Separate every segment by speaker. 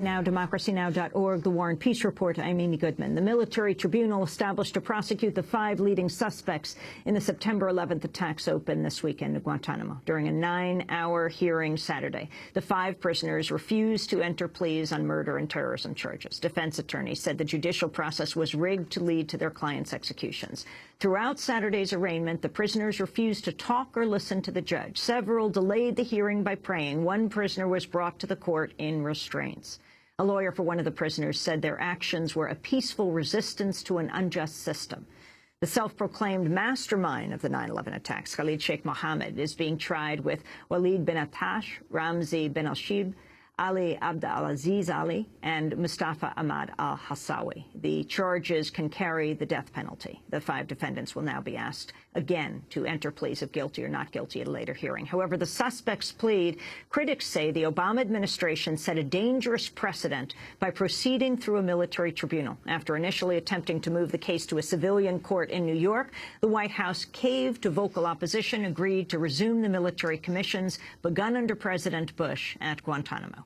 Speaker 1: Now, democracynow.org, the War and Peace Report. I'm Amy Goodman. The military tribunal established to prosecute the 5 leading suspects in the September 11th attacks opened this weekend in Guantánamo. During a 9-hour hearing Saturday, the 5 prisoners refused to enter pleas on murder and terrorism charges. Defense attorneys said the judicial process was rigged to lead to their clients' executions. Throughout Saturday's arraignment, the prisoners refused to talk or listen to the judge. Several delayed the hearing by praying. One prisoner was brought to the court in restraints. A lawyer for one of the prisoners said their actions were a peaceful resistance to an unjust system. The self-proclaimed mastermind of the 9/11 attacks, Khalid Sheikh Mohammed, is being tried with Walid bin Attash, Ramzi bin al-Shib, Ali Abd al-Aziz Ali, and Mustafa Ahmad al-Hassawi. The charges can carry the death penalty. The 5 defendants will now be asked again to enter pleas of guilty or not guilty at a later hearing. However, the suspects plead. Critics say the Obama administration set a dangerous precedent by proceeding through a military tribunal. After initially attempting to move the case to a civilian court in New York, the White House caved to vocal opposition, agreed to resume the military commissions begun under President Bush at Guantánamo.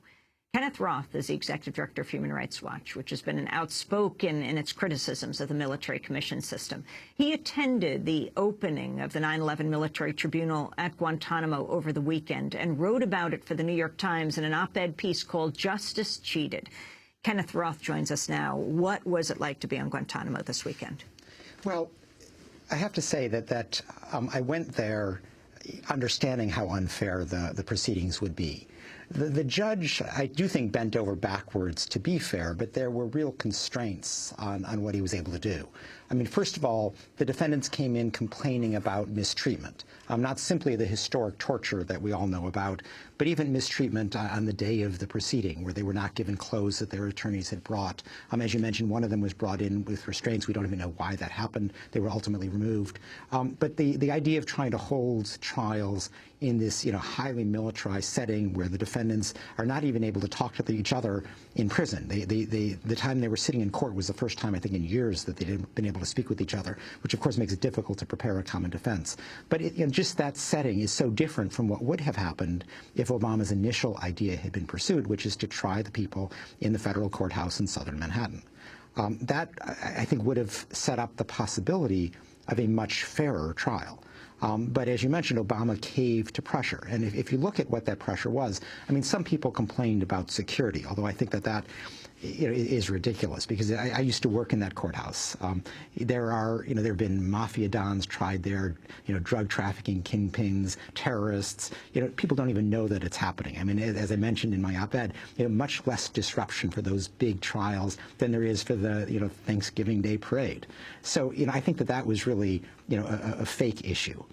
Speaker 1: Kenneth Roth is the executive director of Human Rights Watch, which has been an outspoken in its criticisms of the military commission system. He attended the opening of the 9/11 military tribunal at Guantánamo over the weekend and wrote about it for the New York Times in an op-ed piece called Justice Cheated. Kenneth Roth joins us now. What was it like to be on Guantánamo this weekend?
Speaker 2: Well, I have to say that I went there understanding how unfair the proceedings would be. The judge, I do think, bent over backwards to be fair, but there were real constraints on what he was able to do. I mean, first of all, the defendants came in complaining about mistreatment, not simply the historic torture that we all know about, but even mistreatment on the day of the proceeding, where they were not given clothes that their attorneys had brought. As you mentioned, one of them was brought in with restraints. We don't even know why that happened. They were ultimately removed. But the idea of trying to hold trials in this highly militarized setting where the defendants are not even able to talk to each other in prison. The time they were sitting in court was the first time, I think, in years that they hadn't been able to speak with each other, which of course makes it difficult to prepare a common defense. But just that setting is so different from what would have happened if Obama's initial idea had been pursued, which is to try the people in the federal courthouse in southern Manhattan. That, I think, would have set up the possibility of a much fairer trial. But as you mentioned, Obama caved to pressure. And if you look at what that pressure was, I mean, some people complained about security, although I think that is ridiculous, because I used to work in that courthouse. There have been mafia dons tried there, drug trafficking kingpins, terrorists. People don't even know that it's happening. I mean, as I mentioned in my op-ed, much less disruption for those big trials than there is for the, Thanksgiving Day parade. So, I think that was really, a fake issue.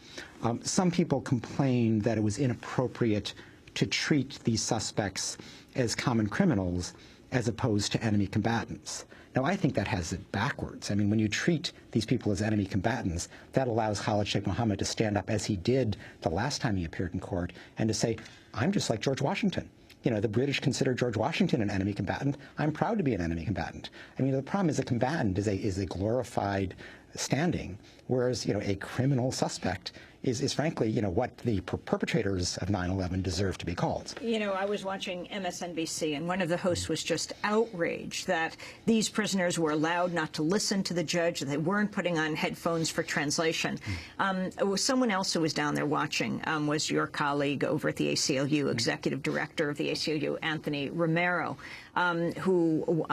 Speaker 2: Some people complained that it was inappropriate to treat these suspects as common criminals as opposed to enemy combatants. Now, I think that has it backwards. I mean, when you treat these people as enemy combatants, that allows Khalid Sheikh Mohammed to stand up, as he did the last time he appeared in court, and to say, I'm just like George Washington. The British consider George Washington an enemy combatant. I'm proud to be an enemy combatant. I mean, the problem is a combatant is a glorified standing, whereas, a criminal suspect is frankly, what the perpetrators of 9/11 deserve to be called.
Speaker 1: I was watching MSNBC, and one of the hosts was just outraged that these prisoners were allowed not to listen to the judge, that they weren't putting on headphones for translation. Someone else who was down there watching was your colleague over at the ACLU, executive director of the ACLU, Anthony Romero, who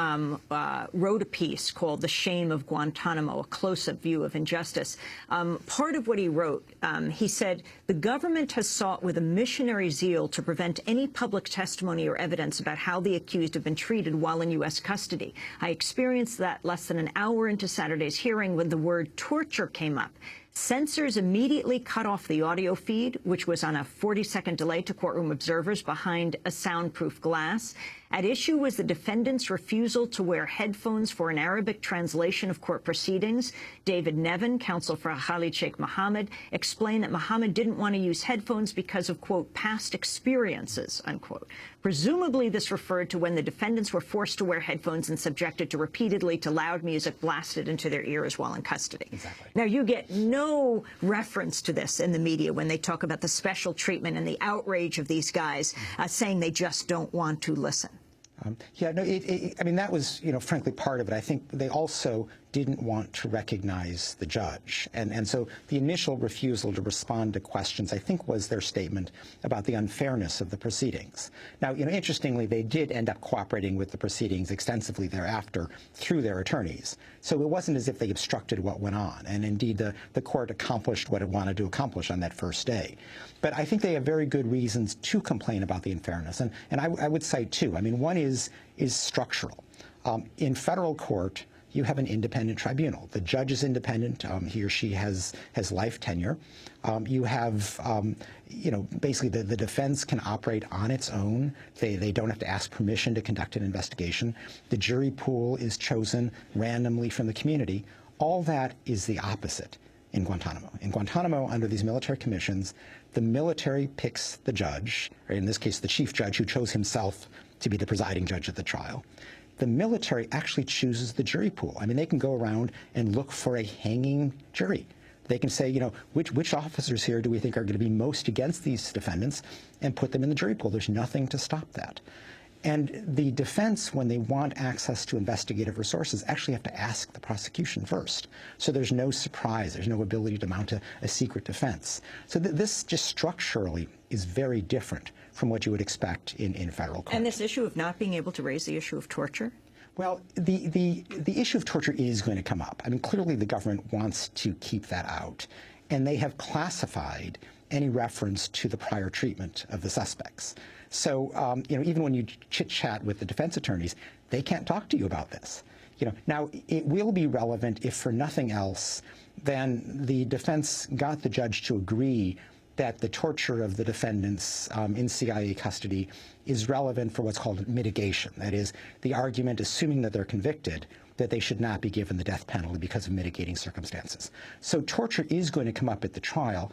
Speaker 1: wrote a piece called The Shame of Guantánamo, a close-up view of injustice. Part of what he wrote, he said, the government has sought with a missionary zeal to prevent any public testimony or evidence about how the accused have been treated while in U.S. custody. I experienced that less than an hour into Saturday's hearing when the word torture came up. Censors immediately cut off the audio feed, which was on a 40-second delay to courtroom observers behind a soundproof glass. At issue was the defendant's refusal to wear headphones for an Arabic translation of court proceedings. David Nevin, counsel for Khalid Sheikh Mohammed, explained that Mohammed didn't want to use headphones because of, quote, past experiences, unquote. Presumably this referred to when the defendants were forced to wear headphones and subjected to repeatedly to loud music blasted into their ears while in custody.
Speaker 2: Exactly.
Speaker 1: Now, you get no reference to this in the media when they talk about the special treatment and the outrage of these guys saying they just don't want to listen.
Speaker 2: Yeah, no, I mean, that was, frankly, part of it. I think they also didn't want to recognize the judge. And so the initial refusal to respond to questions, I think, was their statement about the unfairness of the proceedings. Now, interestingly, they did end up cooperating with the proceedings extensively thereafter through their attorneys. So it wasn't as if they obstructed what went on. And indeed, the court accomplished what it wanted to accomplish on that first day. But I think they have very good reasons to complain about the unfairness. And I would cite two. I mean, one is structural. In federal court, you have an independent tribunal. The judge is independent. He or she has life tenure. You have, basically the defense can operate on its own. They don't have to ask permission to conduct an investigation. The jury pool is chosen randomly from the community. All that is the opposite in Guantanamo. In Guantanamo, under these military commissions, the military picks the judge, or in this case, the chief judge who chose himself to be the presiding judge at the trial. The military actually chooses the jury pool. I mean, they can go around and look for a hanging jury. They can say, which officers here do we think are going to be most against these defendants, and put them in the jury pool. There's nothing to stop that. And the defense, when they want access to investigative resources, actually have to ask the prosecution first. So there's no surprise. There's no ability to mount a secret defense. So this just structurally is very different from what you would expect in federal court.
Speaker 1: And this issue of not being able to raise the issue of torture?
Speaker 2: Well, the issue of torture is going to come up. I mean, clearly the government wants to keep that out. And they have classified any reference to the prior treatment of the suspects. So, even when you chit-chat with the defense attorneys, they can't talk to you about this. Now, it will be relevant if for nothing else, then the defense got the judge to agree that the torture of the defendants in CIA custody is relevant for what's called mitigation. That is, the argument, assuming that they're convicted, that they should not be given the death penalty because of mitigating circumstances. So torture is going to come up at the trial.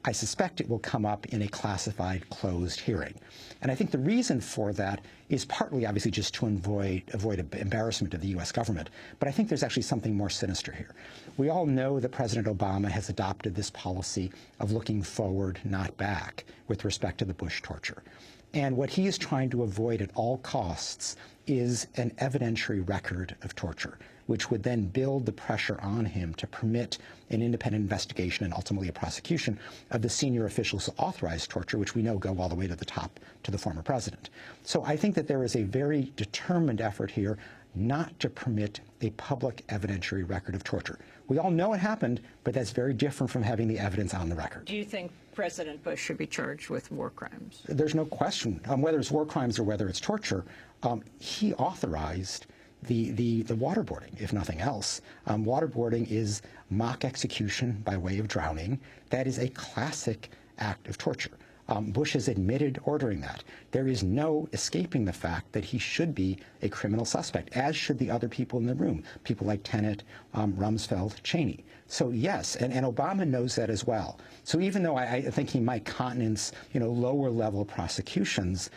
Speaker 2: I suspect it will come up in a classified, closed hearing. And I think the reason for that is partly, obviously, just to avoid embarrassment of the U.S. government. But I think there's actually something more sinister here. We all know that President Obama has adopted this policy of looking forward, not back, with respect to the Bush torture. And what he is trying to avoid at all costs is an evidentiary record of torture, which would then build the pressure on him to permit an independent investigation and ultimately a prosecution of the senior officials who authorized torture, which we know go all the way to the top, to the former president. So I think that there is a very determined effort here not to permit a public evidentiary record of torture. We all know it happened, but that's very different from having the evidence on the record.
Speaker 1: Do you think President Bush should be charged with war crimes?
Speaker 2: There's no question. Whether it's war crimes or whether it's torture, he authorized the waterboarding, if nothing else. Waterboarding is mock execution by way of drowning. That is a classic act of torture. Bush has admitted ordering that. There is no escaping the fact that he should be a criminal suspect, as should the other people in the room, people like Tenet, Rumsfeld, Cheney. So yes, and Obama knows that as well. So even though I think he might countenance, lower level prosecutions,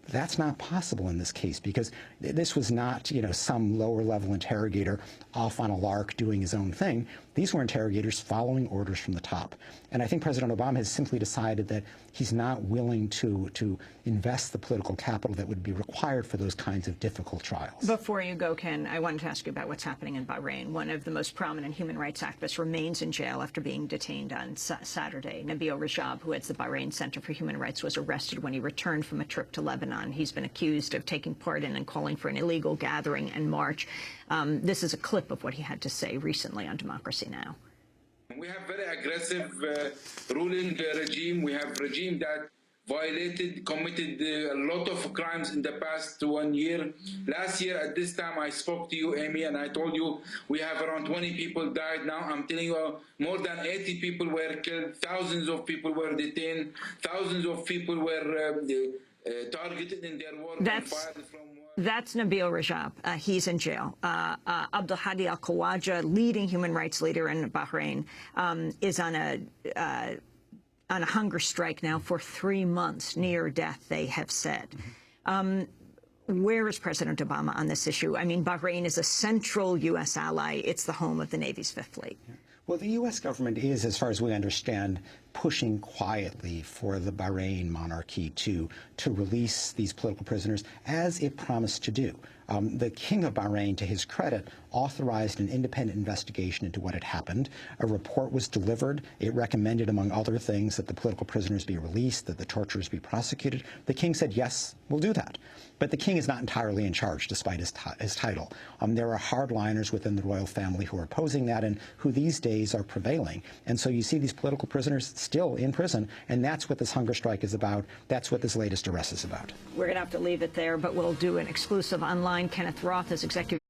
Speaker 2: that's not possible in this case, because this was not, some lower-level interrogator off on a lark doing his own thing. These were interrogators following orders from the top. And I think President Obama has simply decided that he's not willing to invest the political capital that would be required for those kinds of difficult trials.
Speaker 1: Before you go, Ken, I wanted to ask you about what's happening in Bahrain. One of the most prominent human rights activists remains in jail after being detained on Saturday. Nabil Rajab, who heads the Bahrain Center for Human Rights, was arrested when he returned from a trip to Lebanon. He's been accused of taking part in and calling for an illegal gathering and march. This is a clip of what he had to say recently on Democracy Now!
Speaker 3: We have very aggressive ruling regime. We have regime that committed a lot of crimes in the past 1 year. Last year at this time I spoke to you, Amy, and I told you we have around 20 people died. Now I'm telling you more than 80 people were killed, thousands of people were detained, thousands of people were targeted in their work.
Speaker 1: That's Nabil Rajab. He's in jail. Abdul Hadi al-Khawaja, leading human rights leader in Bahrain, is on a hunger strike now for 3 months, near death, they have said. Where is President Obama on this issue? I mean, Bahrain is a central U.S. ally. It's the home of the Navy's Fifth Fleet.
Speaker 2: Well, the U.S. government is, as far as we understand, pushing quietly for the Bahrain monarchy to release these political prisoners, as it promised to do. The King of Bahrain, to his credit, authorized an independent investigation into what had happened. A report was delivered. It recommended, among other things, that the political prisoners be released, that the torturers be prosecuted. The king said, yes, we'll do that. But the king is not entirely in charge, despite his title. There are hardliners within the royal family who are opposing that and who these days are prevailing. And so you see these political prisoners still in prison, and that's what this hunger strike is about. That's what this latest arrest is about.
Speaker 1: We're going to have to leave it there, but we'll do an exclusive online. Kenneth Roth is executive